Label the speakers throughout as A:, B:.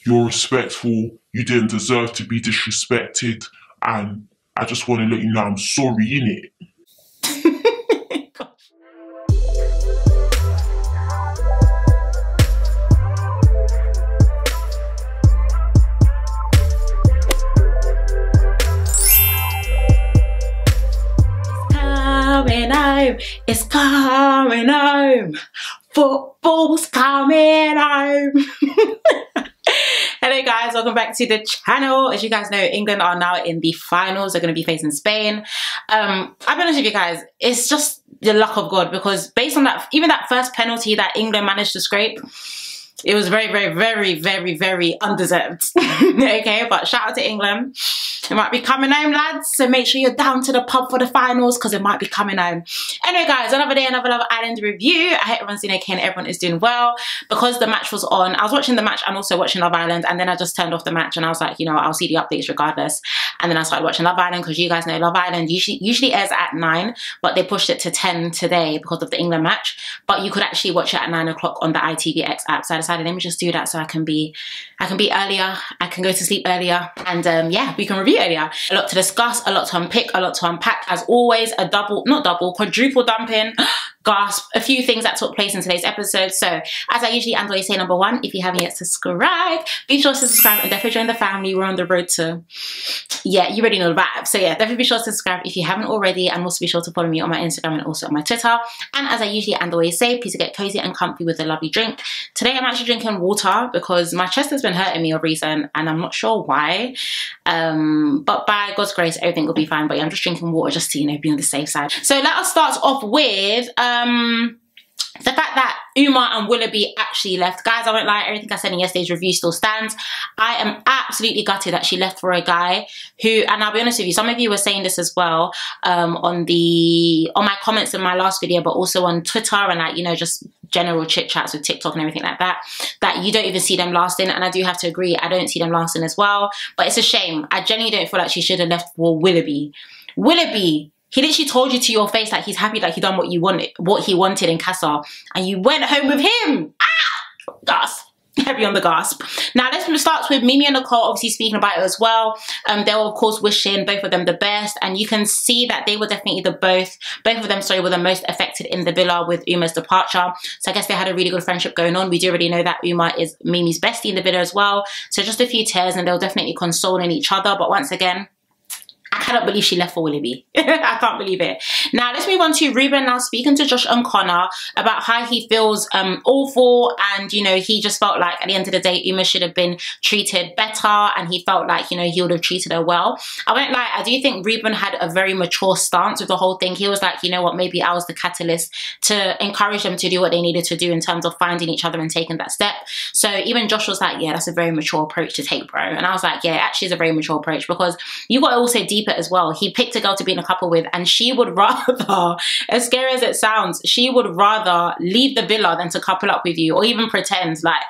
A: you're respectful, you didn't deserve to be disrespected, and I just want to let you know I'm sorry, innit?
B: It's coming home. Football's coming home. Hello guys, welcome back to the channel. As you guys know, England are now in the finals. They're going to be facing Spain. I'll be honest with you guys, it's just the luck of God, because based on that, even that first penalty that England managed to scrape, it was very undeserved. Okay, but shout out to England. It might be coming home, lads, so make sure you're down to the pub for the finals, because it might be coming home. Anyway guys, another day, another Love Island review. I hope everyone's doing okay and everyone is doing well. Because the match was on, I was watching the match and also watching Love Island, and then I just turned off the match and I was like, you know, I'll see the updates regardless. And then I started watching Love Island, because you guys know Love Island usually airs at 9, but they pushed it to 10 today because of the England match. But you could actually watch it at 9 o'clock on the ITVX app, so I decided, let me just do that so I can be earlier, I can go to sleep earlier, and yeah, we can review earlier. A lot to discuss, a lot to unpick, a lot to unpack. As always, a quadruple dumping, gasp, a few things that took place in today's episode. So as I usually and always say, number one, if you haven't yet subscribed, be sure to subscribe and definitely join the family. We're on the road to, yeah, you already know the vibe. So yeah, definitely be sure to subscribe if you haven't already, and also be sure to follow me on my Instagram and also on my Twitter. And as I usually and always say, please get cozy and comfy with a lovely drink. Today I'm actually drinking water because my chest has been hurting me of recent and I'm not sure why. But by God's grace, everything will be fine. But yeah, I'm just drinking water just to, you know, be on the safe side. So let us start off with the fact that Uma and Willoughby actually left. Guys, I won't lie, everything I said in yesterday's review still stands. I am absolutely gutted that she left for a guy who, and I'll be honest with you, some of you were saying this as well on my comments in my last video, but also on Twitter and, like, you know, just general chit chats with TikTok and everything like that, that you don't even see them lasting. And I do have to agree, I don't see them lasting as well. But it's a shame. I genuinely don't feel like she should have left for Willoughby. Willoughby, he literally told you to your face that he's happy, like he done what he wanted in Casa, and you went home with him. Ah, gasp. Heavy on the gasp. Now let's start with Mimii and Nicole obviously speaking about it as well. They were of course wishing both of them the best, and you can see that they were definitely both of them, sorry, were the most affected in the villa with Uma's departure. So I guess they had a really good friendship going on. We do already know that Uma is Mimi's bestie in the villa as well. So just a few tears and they'll definitely consoling each other. But once again, I cannot believe she left for Willoughby. I can't believe it. Now, let's move on to Ruben now speaking to Josh and Connor about how he feels awful, and, you know, he just felt like at the end of the day, Uma should have been treated better, and he felt like, you know, he would have treated her well. I won't lie, I do think Ruben had a very mature stance with the whole thing. He was like, you know what, maybe I was the catalyst to encourage them to do what they needed to do in terms of finding each other and taking that step. So even Josh was like, yeah, that's a very mature approach to take, bro. And I was like, yeah, it actually is a very mature approach, because you got to also deep it as well. He picked a girl to be in a couple with, and she would rather, as scary as it sounds, she would rather leave the villa than to couple up with you or even pretend, like,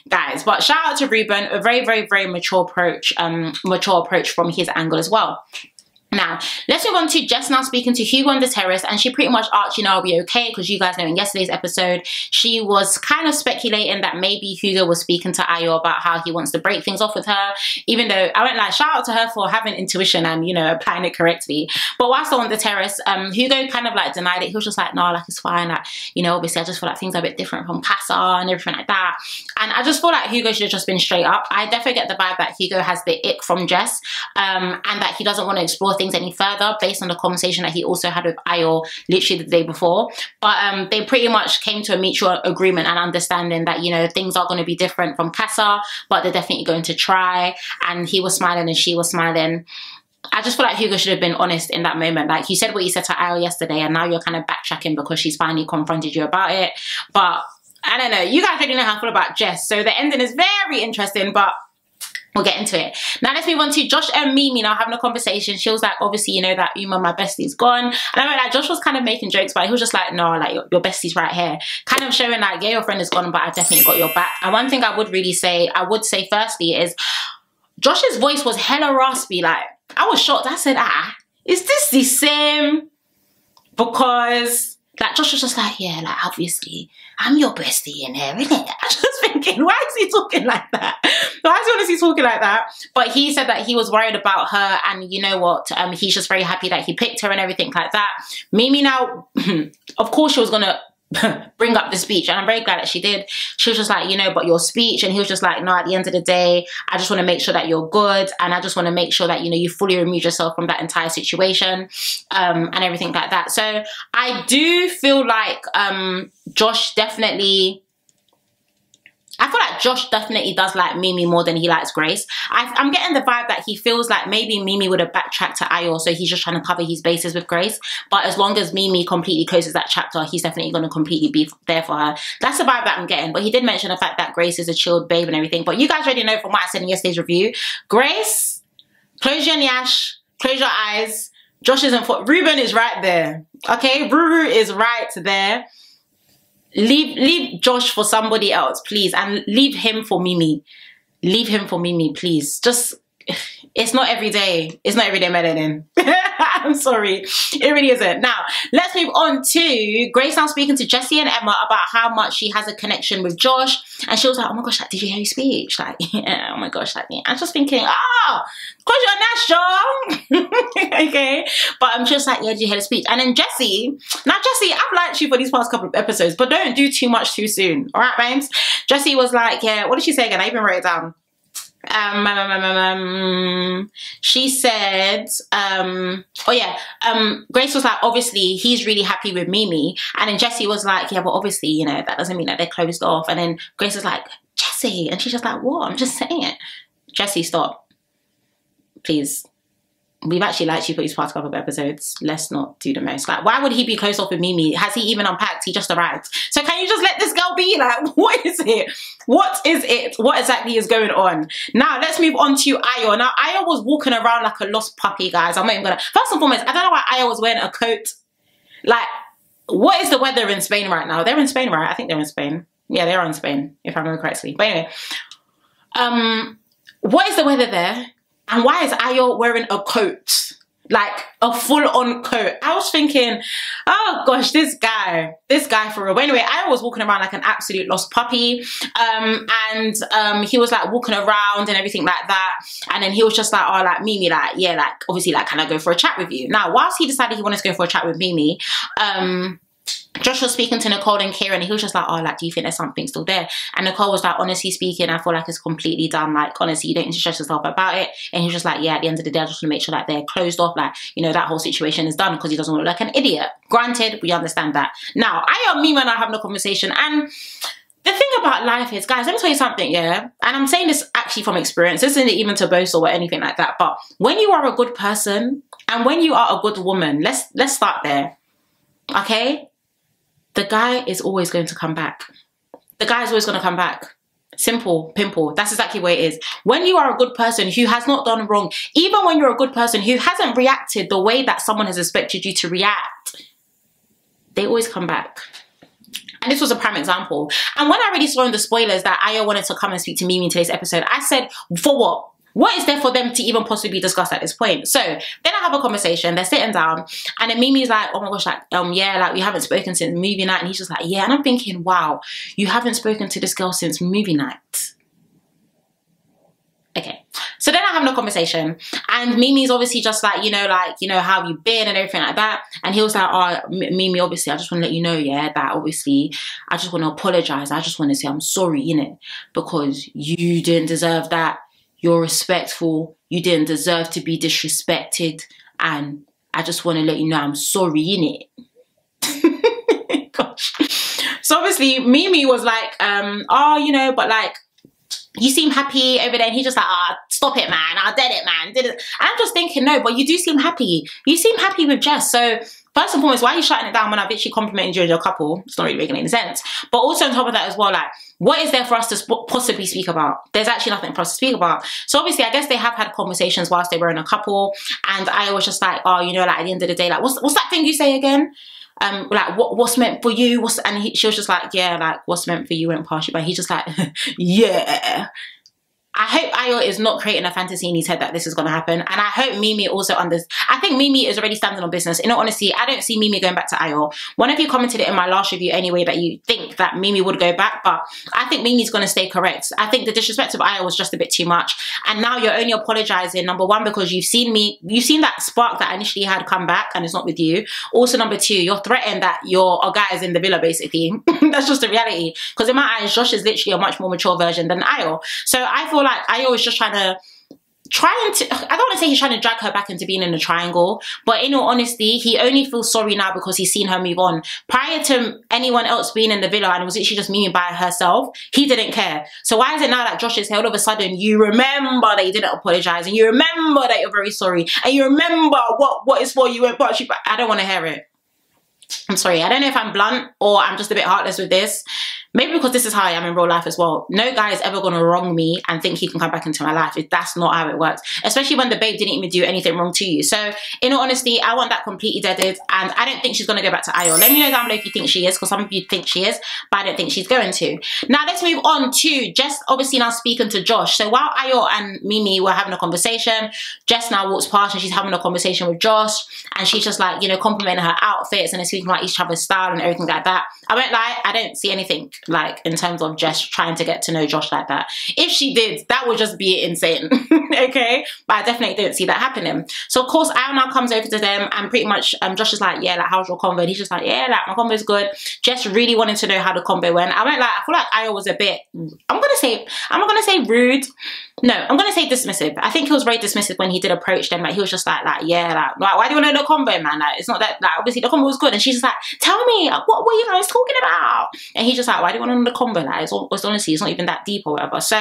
B: guys. But shout out to Ruben, a very mature approach from his angle as well. Now, let's move on to Jess now speaking to Hugo on the terrace, and she pretty much asked, you know, are we okay? Because you guys know in yesterday's episode, she was kind of speculating that maybe Hugo was speaking to Ayo about how he wants to break things off with her, even though, I won't lie, shout out to her for having intuition and, you know, applying it correctly. But whilst on the terrace, Hugo kind of like denied it. He was just like, no, like, it's fine. Like, you know, obviously I just feel like things are a bit different from Casa and everything like that. And I just feel like Hugo should have just been straight up. I definitely get the vibe that Hugo has the ick from Jess, and that he doesn't want to explore things any further based on the conversation that he also had with Ayo literally the day before. But they pretty much came to a mutual agreement and understanding that, you know, things are going to be different from Casa, but they're definitely going to try. And he was smiling and she was smiling. I just feel like Hugo should have been honest in that moment. Like, you said what you said to Ayo yesterday, and now you're kind of backtracking because she's finally confronted you about it. But I don't know, you guys already know how I feel about Jess, so the ending is very interesting, but we'll get into it. Now let's move on to Josh and Mimii now having a conversation. She was like, obviously, you know that Uma, my bestie's gone. And I mean, like, Josh was kind of making jokes, but he was just like, no, like, your bestie's right here. Kind of showing like, yeah, your friend is gone, but I've definitely got your back. And one thing I would say firstly is, Josh's voice was hella raspy. Like, I was shocked. I said, is this the same? Because Like, Josh was just like, yeah, like, obviously, I'm your bestie in here, innit? I was just thinking, why is he talking like that? Why is he honestly talking like that? But he said that he was worried about her, and you know what? He's just very happy that he picked her and everything like that. Mimii now, of course she was gonna bring up the speech, and I'm very glad that she did. She was just like, you know, but your speech, and he was just like, no, at the end of the day, I just want to make sure that you're good, and I just want to make sure that, you know, you fully remove yourself from that entire situation, and everything like that. So I do feel like Josh definitely does like Mimii more than he likes Grace. I'm getting the vibe that he feels like maybe Mimii would have backtracked to Ayo, so he's just trying to cover his bases with Grace. But as long as Mimii completely closes that chapter, he's definitely going to completely be there for her. That's the vibe that I'm getting. But he did mention the fact that Grace is a chilled babe and everything. But you guys already know from what I said in yesterday's review, Grace, close your nyash, close your eyes. Josh isn't for... Ruben is right there. Okay? Ruru is right there. Leave Josh for somebody else, please. And leave him for Mimii. Leave him for Mimii, please. Just... It's not every day. It's not every day melanin. I'm sorry. It really isn't. Now, let's move on to Grace now speaking to Jessie and Emma about how much she has a connection with Josh. And she was like, oh my gosh, like, did you hear his speech? Like, yeah, oh my gosh, like, yeah. I'm just thinking, cause you're national. Okay. But I'm just like, yeah, did you hear the speech? And then Jessie, I've liked you for these past couple of episodes, but don't do too much too soon. All right, babes? Jessie was like, yeah, what did she say again? I even wrote it down. She said, Grace was like, obviously he's really happy with Mimii, and then Jessie was like, yeah, but obviously, you know, that doesn't mean that they're closed off. And then Grace was like, Jessie, and she's just like, what? I'm just saying it. Jessie, stop, please. We've actually liked you for these past couple of episodes. Let's not do the most. Like, why would he be closed off with Mimii? Has he even unpacked? He just arrived. So can you just let this girl be? Like, what is it? What is it? What exactly is going on? Now, let's move on to Ayo. Now, Ayo was walking around like a lost puppy, guys. I'm not even gonna... First and foremost, I don't know why Ayo was wearing a coat. Like, what is the weather in Spain right now? They're in Spain, right? I think they're in Spain. Yeah, they are in Spain, if I remember correctly. But anyway, what is the weather there? And why is Ayo wearing a coat? Like a full-on coat. I was thinking, oh gosh, this guy for real. But anyway, Ayo was walking around like an absolute lost puppy. And he was like walking around and everything like that. And then he was just like, oh, like Mimii, like, yeah, like obviously, like, can I go for a chat with you? Now, whilst he decided he wanted to go for a chat with Mimii, Josh was speaking to Nicole and Kieran, and he was just like, oh, like, do you think there's something still there? And Nicole was like, honestly speaking, I feel like it's completely done. Like, honestly, you don't need to stress yourself about it. And he was just like, yeah, at the end of the day, I just want to make sure that they're closed off. Like, you know, that whole situation is done because he doesn't look like an idiot. Granted, we understand that. Now, Mimii and I having a conversation, and the thing about life is, guys, let me tell you something, yeah? And I'm saying this actually from experience. This isn't even to boast or anything like that. But when you are a good person and when you are a good woman, let's start there, okay? The guy is always going to come back. The guy is always going to come back. Simple, pimple. That's exactly what it is. When you are a good person who has not done wrong, even when you're a good person who hasn't reacted the way that someone has expected you to react, they always come back. And this was a prime example. And when I already saw in the spoilers that Ayo wanted to come and speak to Mimii in today's episode, I said, for what? What is there for them to even possibly discuss at this point? So then I have a conversation, they're sitting down, and then Mimii's like, oh my gosh, like, yeah, like we haven't spoken since movie night. And he's just like, yeah. And I'm thinking, wow, you haven't spoken to this girl since movie night. Okay. So then I have no conversation, and Mimii's obviously just like, you know, how have you been and everything like that. And he was like, oh, Mimii, obviously, I just want to let you know, yeah, that obviously I just want to apologize. I just want to say I'm sorry, innit? Because you didn't deserve that. You're respectful. You didn't deserve to be disrespected. And I just want to let you know I'm sorry, innit? Gosh. So obviously, Mimii was like, oh, you know, but like, you seem happy over there. And he's just like, ah, stop it, man. I did it, man. Did it. And I'm just thinking, no, but you do seem happy. You seem happy with Jess. So first and foremost, why are you shutting it down when I've literally complimented you as your couple? It's not really making any sense. But also on top of that as well, like, what is there for us to possibly speak about? There's actually nothing for us to speak about. So obviously, I guess they have had conversations whilst they were in a couple. And I was just like, oh, you know, like at the end of the day, like, what's that thing you say again? Like, what's meant for you? She was just like, yeah, like, what's meant for you won't pass you by. He's just like, yeah. I hope Ayo is not creating a fantasy in his head that this is going to happen. And I hope Mimii also I think Mimii is already standing on business. In all honesty, I don't see Mimii going back to Ayo. One of you commented it in my last review anyway that you think that Mimii would go back, but I think Mimii's going to stay correct. I think the disrespect of Ayo was just a bit too much. And now you're only apologizing, number one, because you've seen that spark that I initially had come back and it's not with you. Also, number two, you're threatened that your guy is in the villa, basically. That's just the reality. Because in my eyes, Josh is literally a much more mature version than Ayo. So I feel like Ayo is just I don't want to say he's trying to drag her back into being in the triangle, but in all honesty, he only feels sorry now because he's seen her move on. Prior to anyone else being in the villa and it was literally just Mimii by herself, he didn't care. So why is it now that Josh is here, all of a sudden you remember that you didn't apologize and you remember that you're very sorry and you remember what is for you went but I don't want to hear it. I'm sorry, I don't know if I'm blunt or I'm just a bit heartless with this. Maybe because this is how I am in real life as well. No guy is ever going to wrong me and think he can come back into my life. That's not how it works. Especially when the babe didn't even do anything wrong to you. So, in all honesty, I want that completely deaded. And I don't think she's going to go back to Ayo. Let me know down below if you think she is. Because some of you think she is. But I don't think she's going to. Now, let's move on to Jess obviously now speaking to Josh. So, while Ayo and Mimii were having a conversation, Jess now walks past and she's having a conversation with Josh. And she's just like, you know, complimenting her outfits and they're speaking about each other's style and everything like that. I won't lie, I don't see anything like in terms of Jess trying to get to know Josh like that. If she did, that would just be insane. Okay, but I definitely don't see that happening. So of course Ayo now comes over to them and pretty much Josh is like, yeah, like how's your convo? And he's just like, yeah, like my convo's good. Jess really wanted to know how the convo went. I won't lie, I feel like Ayo was a bit, I'm not gonna say rude. No, I'm gonna say dismissive. I think he was very dismissive when he did approach them. Like he was just like yeah, like why do you want to know the convo, man? Like it's not that, like obviously the convo was good. And she's just like, tell me, what were you guys talking about? And he's just like, why do you want to know the convo? Like it's honestly, it's not even that deep or whatever. So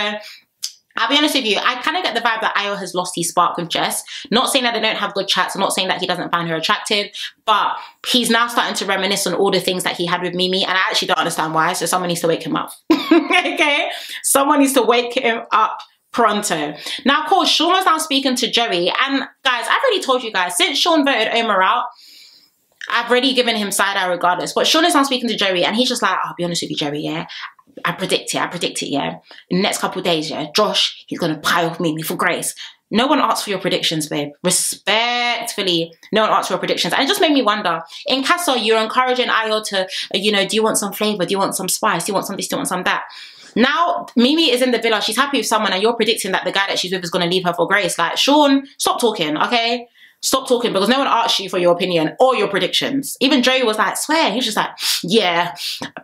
B: I'll be honest with you, I kind of get the vibe that Ayo has lost his spark with Jess. Not saying that they don't have good chats, I'm not saying that he doesn't find her attractive, but he's now starting to reminisce on all the things that he had with Mimii, and I actually don't understand why, so someone needs to wake him up. Okay? Someone needs to wake him up pronto. Now, of course, Sean was now speaking to Joey, and guys, I've already told you guys, since Sean voted Omar out, I've already given him side eye regardless, but Sean is now speaking to Joey, and he's just like, I'll be honest with you, Joey, yeah? I predict it, yeah. In the next couple of days, yeah, Josh, he's gonna pile off Mimii for grace. No one asked for your predictions, babe. Respectfully, no one asked for your predictions. And it just made me wonder, in Casa, you're encouraging Ayo to, you know, do you want some flavor? Do you want some spice? Do you want some this? Do you want some that? Now, Mimii is in the villa. She's happy with someone and you're predicting that the guy that she's with is going to leave her for grace. Like, Sean, stop talking, okay? Stop talking because no one asked you for your opinion or your predictions. Even Joey was like, swear. He was just like, yeah,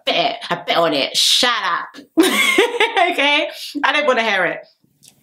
B: I bet on it. Shut up. Okay? I don't want to hear it.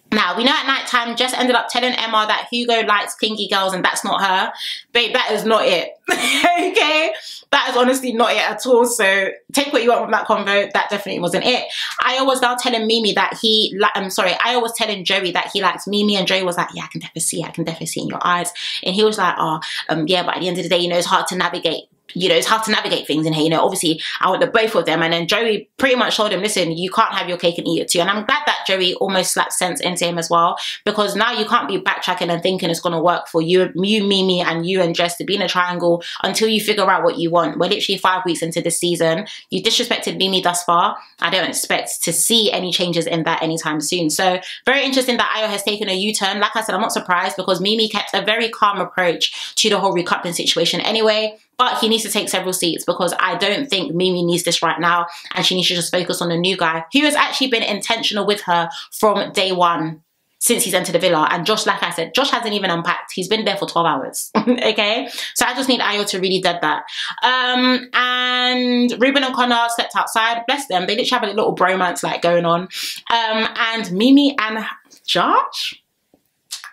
B: Now, we know at night time, Jess ended up telling Emma that Hugo likes clingy girls and that's not her. Babe, that is not it. Okay? That is honestly not it at all. So take what you want from that convo. That definitely wasn't it. Ayo was now telling Mimii that Ayo was telling Joey that he likes Mimii, and Joey was like, yeah, I can definitely see it. I can definitely see it in your eyes. And he was like, oh, yeah, but at the end of the day, you know, it's hard to navigate. You know, it's hard to navigate things in here. You know, obviously, I want the both of them. And then Joey pretty much told him, listen, you can't have your cake and eat it too. And I'm glad that Joey almost slapped sense into him as well. Because now you can't be backtracking and thinking it's going to work for you, Mimii, and you and Jess to be in a triangle until you figure out what you want. We're literally 5 weeks into this season. You disrespected Mimii thus far. I don't expect to see any changes in that anytime soon. So, very interesting that Ayo has taken a U-turn. Like I said, I'm not surprised because Mimii kept a very calm approach to the whole recoupling situation anyway. But he needs to take several seats because I don't think Mimii needs this right now and she needs to just focus on the new guy who has actually been intentional with her from day one since he's entered the villa. And Josh, like I said, Josh hasn't even unpacked. He's been there for 12 hours. Okay? So I just need Ayo to really dead that. And Ruben and Connor stepped outside. Bless them. They literally have a little bromance like going on. And Mimii and Josh.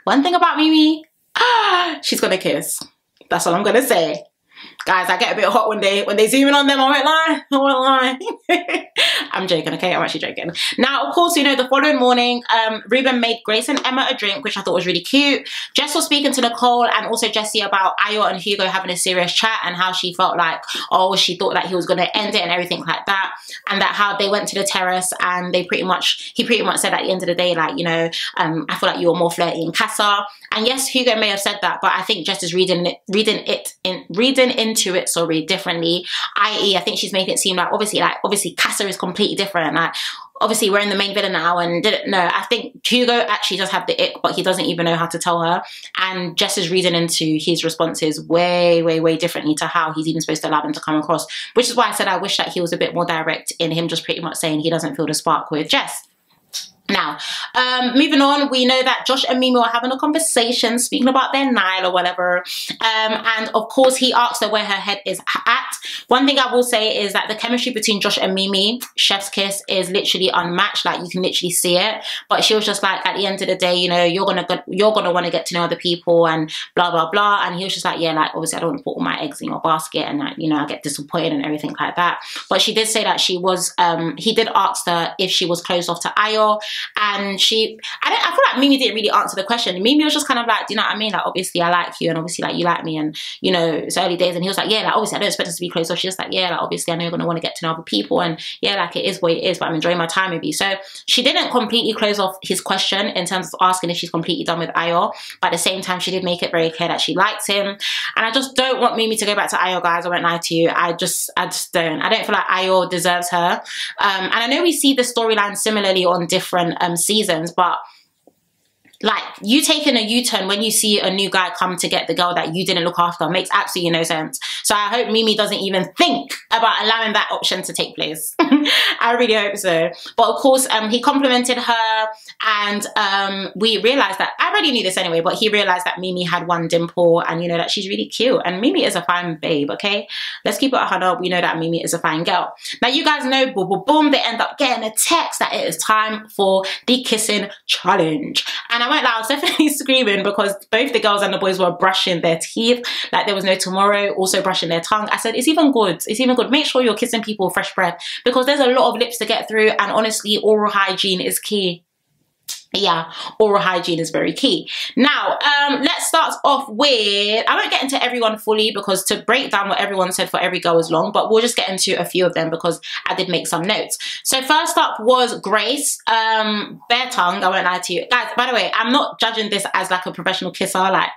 B: One thing about Mimii, she's gonna kiss. That's all I'm gonna say. Guys, I get a bit hot when they zoom in on them. I won't lie. I'm joking, okay? I'm actually joking. Now, of course, you know, the following morning, Ruben made Grace and Emma a drink, which I thought was really cute. Jess was speaking to Nicole and also Jessie about Ayo and Hugo having a serious chat and how she felt like, oh, she thought that he was going to end it and everything like that. And that how they went to the terrace and he pretty much said at the end of the day, like, you know, I feel like you were more flirty in Casa. And yes, Hugo may have said that, but I think Jess is reading into it, sorry, differently. I.e., I think she's making it seem like obviously Casa is completely different. Like, obviously we're in the main villain now and didn't know. I think Hugo actually does have the ick, but he doesn't even know how to tell her. And Jess is reading into his responses way, way, way differently to how he's even supposed to allow them to come across. Which is why I said I wish that he was a bit more direct in him just pretty much saying he doesn't feel the spark with Jess. Now, moving on, we know that Josh and Mimii are having a conversation, speaking about their Nile or whatever. And of course, he asks her where her head is at. One thing I will say is that the chemistry between Josh and Mimii, chef's kiss, is literally unmatched. Like, you can literally see it. But she was just like, at the end of the day, you know, you're gonna want to get to know other people and blah blah blah. And he was just like, yeah, like obviously I don't want to put all my eggs in your basket, and like, you know, I get disappointed and everything like that. But she did say that she was, he did ask her if she was closed off to Ayo. And I feel like Mimii didn't really answer the question. Mimii was just kind of like, do you know what I mean? Like, obviously I like you, and obviously like you like me, and you know, it's early days. And he was like, yeah, like obviously I don't expect us to be close. So she's just like, yeah, like obviously I know you're gonna want to get to know other people, and yeah, like it is what it is, but I'm enjoying my time with you. So she didn't completely close off his question in terms of asking if she's completely done with Ayo, but at the same time she did make it very clear that she likes him. And I just don't want Mimii to go back to Ayo, guys. I won't lie to you. I just don't. I don't feel like Ayo deserves her. And I know we see the storyline similarly on different seasons, but like, you taking a U-turn when you see a new guy come to get the girl that you didn't look after makes absolutely no sense. So I hope Mimii doesn't even think about allowing that option to take place. I really hope so. But of course, he complimented her, and we realized that, I already knew this anyway, but he realized that Mimii had one dimple, and you know that she's really cute. And Mimii is a fine babe, okay? Let's keep it 100. We know that Mimii is a fine girl. Now, you guys know, boom, boom, boom, they end up getting a text that it is time for the kissing challenge. And I won't lie, I was definitely screaming because both the girls and the boys were brushing their teeth like there was no tomorrow, also brushing their tongue. I said, it's even good. It's even good. Make sure you're kissing people with fresh breath, because there's a lot of lips to get through, and honestly, oral hygiene is key. Yeah, oral hygiene is very key. Now, let's start off with, I won't get into everyone fully because to break down what everyone said for every girl is long, but we'll just get into a few of them because I did make some notes. So first up was Grace, bare tongue, I won't lie to you. Guys, by the way, I'm not judging this as like a professional kisser. Like,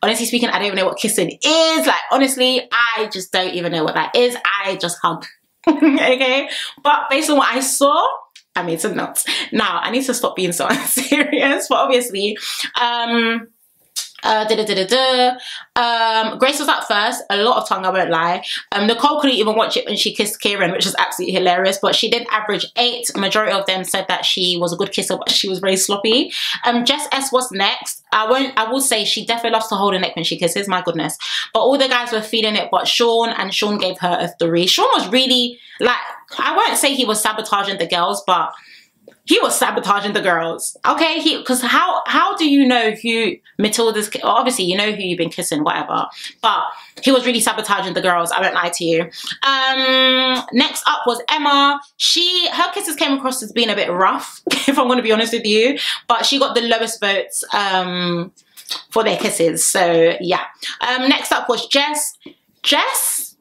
B: honestly speaking, I don't even know what kissing is. Like, honestly, I just don't even know what that is. I just hug. Okay? But based on what I saw, I made some notes. Now, I need to stop being so serious, but obviously, Grace was up first, a lot of tongue, I won't lie. Nicole couldn't even watch it when she kissed Kieran, which was absolutely hilarious, but she did average 8. Majority of them said that she was a good kisser, but she was very sloppy. Jess S was next. I will say she definitely loves to hold her neck when she kisses, my goodness. But all the guys were feeling it but Sean, and Sean gave her a 3. Sean was really, like, I won't say he was sabotaging the girls, but he was sabotaging the girls, okay? Because how do you know who Matilda's, obviously you know who you've been kissing, whatever, but he was really sabotaging the girls, I won't lie to you. Next up was Emma. Her kisses came across as being a bit rough, if I'm going to be honest with you, but she got the lowest votes for their kisses, so yeah. Next up was Jess. Jess,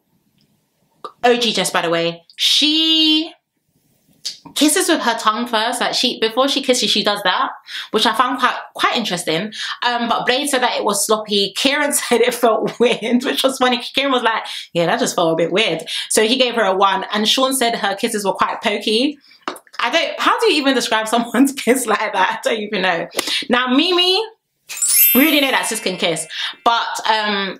B: OG Jess, by the way, she kisses with her tongue first. Like, before she kisses, she does that, which I found quite interesting. But Blade said that it was sloppy. Kieran said it felt weird, which was funny. Kieran was like, yeah, that just felt a bit weird. So he gave her a 1. And Sean said her kisses were quite pokey. How do you even describe someone's kiss like that? I don't even know. Now, Mimii, we already know that sis can kiss, but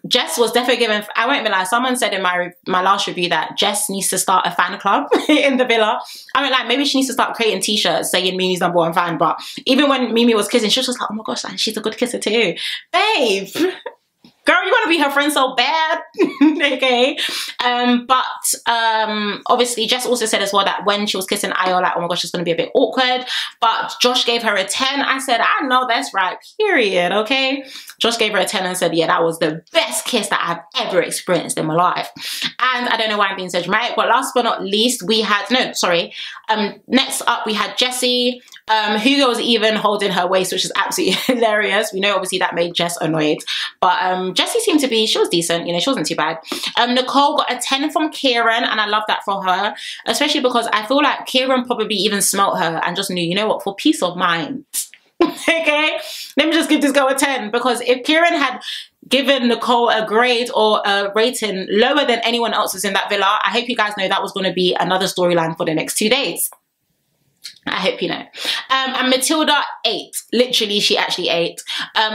B: Jess was definitely given, I won't be lying, someone said in my last review that Jess needs to start a fan club in the villa. I mean, like, maybe she needs to start creating t-shirts saying Mimi's #1 fan, but even when Mimii was kissing, she was just like, oh my gosh, she's a good kisser too. Babe, girl, you want to be her friend so bad. Okay. Obviously Jess also said as well that when she was kissing Ayo, like, oh my gosh, it's going to be a bit awkward, but Josh gave her a 10. I said, I know that's right, period. Okay. Josh gave her a 10 and said, yeah, that was the best kiss that I've ever experienced in my life. And I don't know why I'm being so dramatic, but last but not least, we had, no, sorry. Next up, we had Jessie. Hugo was even holding her waist, which is absolutely hilarious. We know obviously that made Jess annoyed, but Jessie seemed to be, she was decent, you know, she wasn't too bad. Nicole got a 10 from Kieran, and I love that for her, especially because I feel like Kieran probably even smelt her and just knew, you know what, for peace of mind. Okay, let me just give this girl a 10, because if Kieran had given Nicole a grade or a rating lower than anyone else's in that villa. I hope you guys know that was going to be another storyline for the next 2 days. I hope you know. And Matilda ate. Literally, she actually ate.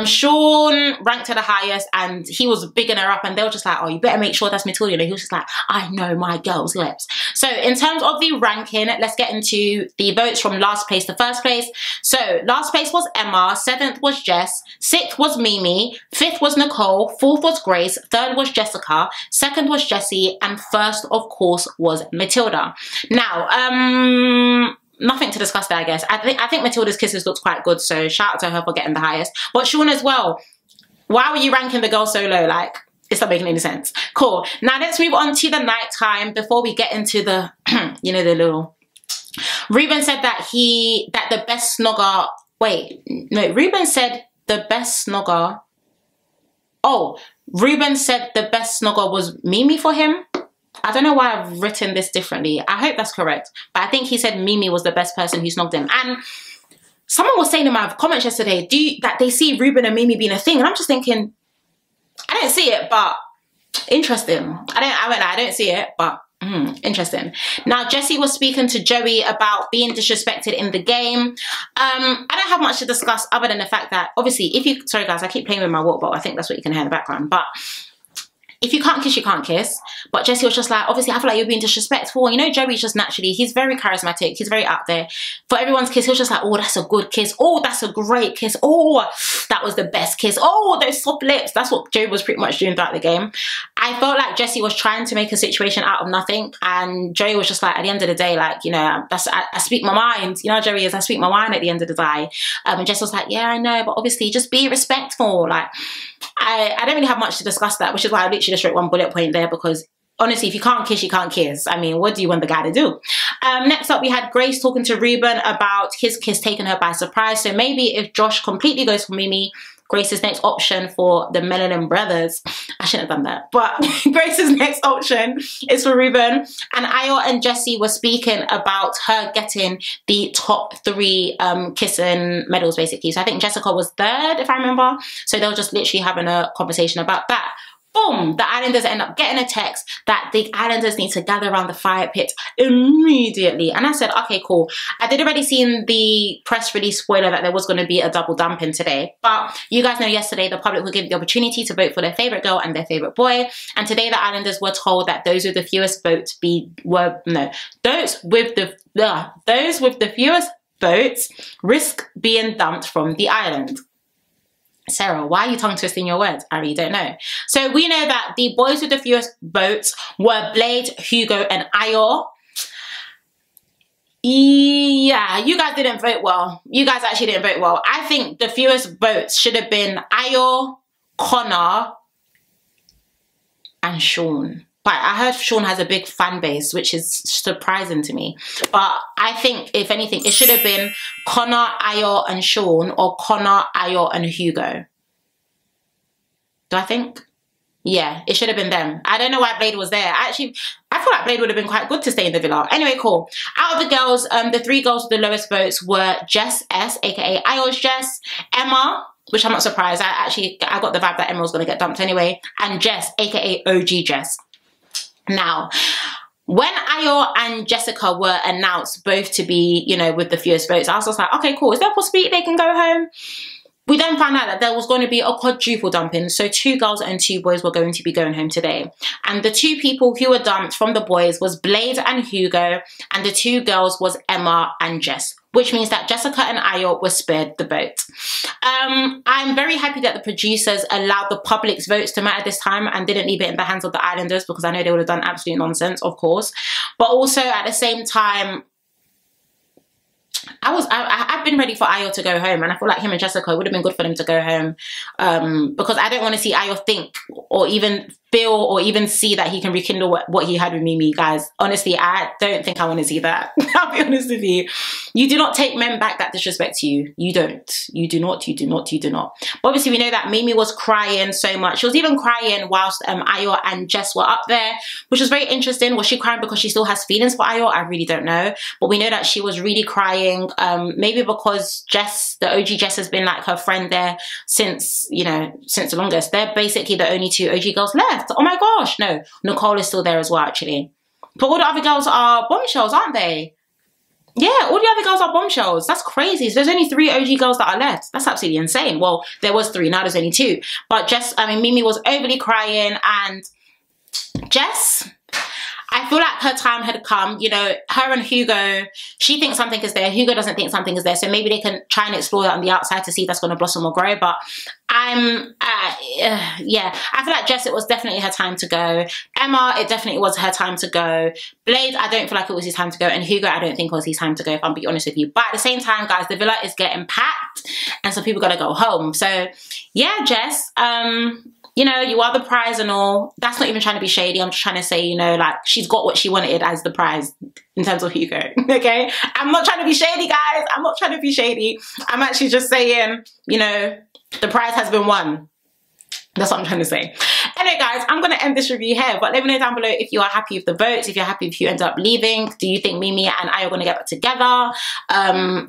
B: Sean ranked her the highest and he was bigging her up and they were just like, oh, you better make sure that's Matilda. You know, he was just like, I know my girl's lips. So in terms of the ranking, let's get into the votes from last place to first place. So last place was Emma, 7th was Jess, 6th was Mimii, 5th was Nicole, 4th was Grace, 3rd was Jessica, 2nd was Jessie, and 1st, of course, was Matilda. Now, nothing to discuss there, I guess. I think Matilda's kisses looked quite good, so shout out to her for getting the highest. But Sean as well. Why were you ranking the girl so low? Like, it's not making any sense. Cool. Now let's move on to the nighttime before we get into the, you know, the little. Ruben said that the best snogger. Wait, no. Ruben said the best snogger. Oh, Ruben said the best snogger was Mimii for him. I don't know why I've written this differently. I hope that's correct. But I think he said Mimii was the best person who snogged him. And someone was saying in my comments yesterday that they see Ruben and Mimii being a thing. And I'm just thinking, I don't see it, but interesting. I don't see it, but interesting. Now, Jessie was speaking to Joey about being disrespected in the game. I don't have much to discuss other than the fact that, obviously, sorry guys, I keep playing with my water bottle. I think that's what you can hear in the background. But if you can't kiss, you can't kiss. But Jessie was just like, obviously, I feel like you're being disrespectful. You know, Joey's just naturally, he's very charismatic. He's very out there. For everyone's kiss, he was just like, oh, that's a good kiss. Oh, that's a great kiss. Oh, that was the best kiss. Oh, those soft lips. That's what Joey was pretty much doing throughout the game. I felt like Jessie was trying to make a situation out of nothing. And Joey was just like, at the end of the day, like, you know, I speak my mind. You know, Joey is, I speak my mind at the end of the day. And Jessie was like, yeah, I know. But obviously, just be respectful. Like, I don't really have much to discuss that, which is why I literally just wrote one bullet point there, because honestly, if you can't kiss, you can't kiss. I mean, what do you want the guy to do? Next up, we had Grace talking to Ruben about his kiss taking her by surprise. So maybe if Josh completely goes for Mimii, Grace's next option for the Melanin brothers. I shouldn't have done that. But Grace's next option is for Ruben. And Ayo and Jessie were speaking about her getting the top 3 kissing medals, basically. So I think Jessica was 3rd, if I remember. So they were just literally having a conversation about that. Boom! The Islanders end up getting a text that the Islanders need to gather around the fire pit immediately. And I said, okay, cool. I did already see in the press release spoiler that there was going to be a double dumping today. But you guys know yesterday the public were given the opportunity to vote for their favourite girl and their favourite boy. And today the Islanders were told that those with the fewest votes those with the fewest votes risk being dumped from the island. Sarah, why are you tongue twisting your words? I really don't know. So we know that the boys with the fewest votes were Blade, Hugo, and Ayo. Yeah, you guys didn't vote well. You guys actually didn't vote well. I think the fewest votes should have been Ayo, Connor, and Sean. But I heard Sean has a big fan base, which is surprising to me. But I think, if anything, it should have been Connor, Ayo, and Sean, or Connor, Ayo, and Hugo. Do I think? Yeah, it should have been them. I don't know why Blade was there. I feel like Blade would have been quite good to stay in the villa. Anyway, cool. Out of the girls, the 3 girls with the lowest votes were Jess S, aka Ayo's Jess, Emma, which I'm not surprised. I got the vibe that Emma was going to get dumped anyway, and Jess, aka OG Jess. Now, when Ayo and Jessica were announced both to be, you know, with the fewest votes, I was just like, okay, cool. Is there a possibility they can go home? We then found out that there was going to be a quadruple dumping. So 2 girls and 2 boys were going to be going home today. And the 2 people who were dumped from the boys was Blade and Hugo. And the 2 girls was Emma and Jess. Which means that Jessica and Ayo were spared the vote. I'm very happy that the producers allowed the public's votes to matter this time and didn't leave it in the hands of the Islanders, because I know they would have done absolute nonsense, of course. But also at the same time, I've been ready for Ayo to go home, and I feel like him and Jessica, it would have been good for them to go home, because I don't want to see Ayo think or even feel or even see that he can rekindle what he had with Mimii, guys. Honestly, I don't think I want to see that. I'll be honest with you. You do not take men back that disrespect you. You don't. You do not. You do not. You do not. But obviously, we know that Mimii was crying so much. She was even crying whilst Ayo and Jess were up there, which was very interesting. Was she crying because she still has feelings for Ayo? I really don't know. But we know that she was really crying. Maybe because Jess, the OG Jess, has been like her friend there since, you know, since the longest. They're basically the only two OG girls left. Oh my gosh. No, Nicole is still there as well, actually. But all the other girls are bombshells, aren't they? Yeah, all the other girls are bombshells. That's crazy. So there's only 3 OG girls that are left. That's absolutely insane. Well, there was 3. Now there's only 2. But Jess, I mean, Mimii was overly crying. And Jess, I feel like her time had come. You know, her and Hugo, she thinks something is there. Hugo doesn't think something is there. So maybe they can try and explore that on the outside to see if that's going to blossom or grow. But yeah, I feel like Jess, it was definitely her time to go. Emma, it definitely was her time to go. Blade, I don't feel like it was his time to go. And Hugo, I don't think it was his time to go, if I'm being honest with you. But at the same time, guys, the villa is getting packed and so people got to go home. So yeah, Jess, you know, you are the prize and all. That's not even trying to be shady. I'm just trying to say, you know, like, she's got what she wanted as the prize in terms of Hugo, okay? I'm not trying to be shady, guys. I'm not trying to be shady. I'm actually just saying, you know, the prize has been won. That's what I'm trying to say. Anyway, guys, I'm going to end this review here, but let me know down below if you are happy with the votes, if you're happy if you end up leaving. Do you think Mimii and I are going to get back together?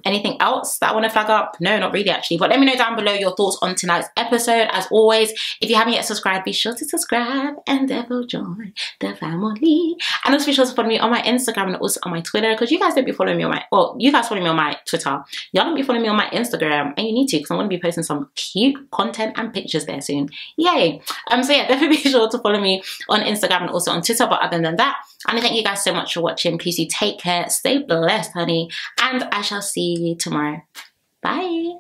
B: Anything else that I want to flag up? No, not really, actually. But let me know down below your thoughts on tonight's episode. As always, if you haven't yet subscribed, be sure to subscribe and therefore join the family. And also be sure to follow me on my Instagram and also on my Twitter, because you guys don't be following me on my, well, you guys follow me on my Twitter. Y'all don't be following me on my Instagram, and you need to, because I'm going to be posting some cute content and pictures there soon. Yay. So yeah, definitely be sure to follow me on Instagram and also on Twitter. But other than that, I thank you guys so much for watching. Please do take care, stay blessed, honey, and I shall see you tomorrow. Bye.